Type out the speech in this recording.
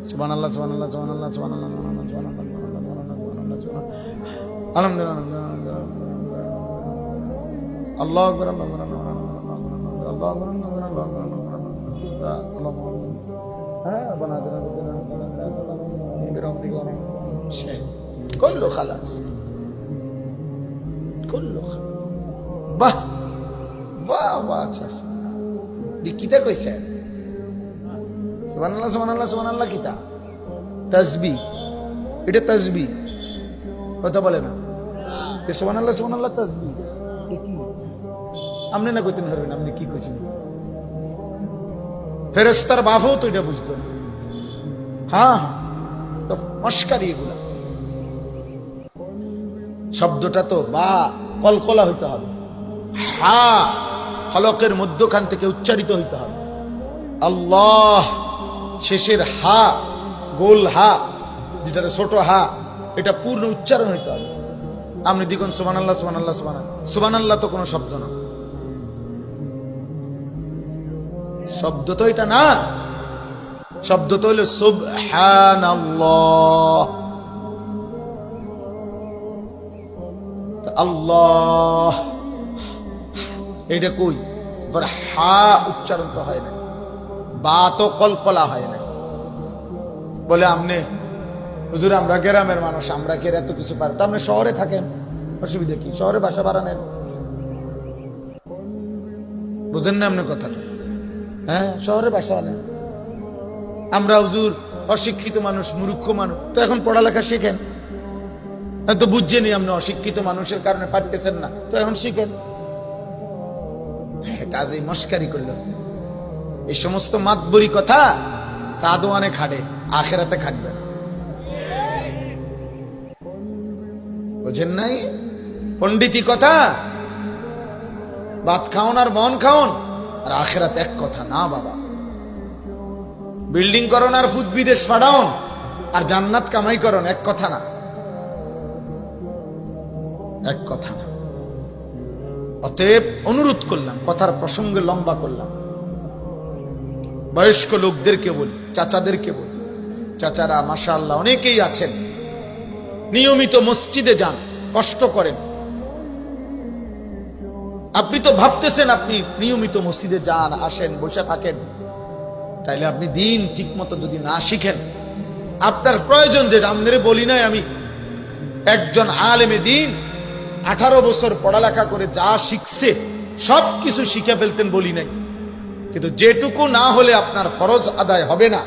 সুবহানাল্লাহ সুবহানাল্লাহ সুবহানাল্লাহ সুবহানাল্লাহ আলহামদুলিল্লাহ আল্লাহু আকবার আল্লাহু আকবার كله خلاص كله বাহ বাহ বাহ কিতা কইছে সুবহানাল্লাহ সুবহানাল্লাহ সুবহানাল্লাহ কিতা তাসবিহ এটা তাসবিহ কথা বলে না সুবহানাল্লাহ সুবহানাল্লাহ তাসবিহ কি আপনি না কইতেন পারবেন আপনি কি কইছেন ফেরেশতার বাপও তো এটা বুঝতো না হ্যাঁ তো মস্কারি এগুলা শব্দটা তো বা কলকলা হইতে হবে হা হলকের মধ্যখান থেকে উচ্চারিত হইতে হবে আল্লাহ শেষের হা গোল হা যেটা ছোট হা এটা পূর্ণ উচ্চারণ হইতে হবে আপনি দেখুন সুবহানাল্লাহ সুবহানাল্লাহ সুবহানাল্লাহ সুবহানাল্লাহ তো কোনো শব্দ না শব্দ তো এটা না শব্দ তো হলো সুবহানাল্লাহ আল্লাহ এটা কই হা উচ্চারণ তো হয় না বা তো কলকলা হয় না বলে আপনি হুজুর আমরা গ্রামের মানুষ আমরা কি এত কিছু পারি তো আপনি শহরে থাকেন অসুবিধা কি শহরে বাসা ভাড়া নেন বুঝেন না আপনি কথাটা হ্যাঁ শহরে বাসা নেন আমরা হুজুর অশিক্ষিত মানুষ মূর্খ মানুষ তো এখন পড়ালেখা শিখেন তো বুঝছেনি আপনি অশিক্ষিত মানুষের কারণে পারতেছেন না তো এখন শিখেন কাজে মস্কারি করলো এই সমস্ত মাতবরি কথা সাদওয়ানে খাটে আখেরাতে খাটবে বুঝেন নাই পণ্ডিতি কথা ভাত খাওন আর মন খাওন আর আখেরাত এক কথা না বাবা বিল্ডিং করন আর ফুদ বিদেশ ফাড়াওন আর জান্নাত কামাই করন এক কথা না এক কথা না অতএব অনুরোধ করলাম কথার প্রসঙ্গে লম্বা করলাম বয়স্ক লোকদেরকে বলি চাচাদেরকে বলি চাচারা মাশাআল্লাহ অনেকেই আছেন নিয়মিত মসজিদে যান কষ্ট করেন আপনি তো ভাবতেছেন আপনি নিয়মিত মসজিদে যান আসেন বসে থাকেন তাইলে আপনি দিন ঠিক মতো যদি না শিখেন আপনার প্রয়োজন যেটা আমাদের বলি নাই আমি একজন আলেমে দিন 18 বছর পড়ালেখা করে যা শিখছে সবকিছু শিখে ফেলতেন বলি নাই কিন্তু যেটুকু না হলে আপনার ফরজ আদায় হবে না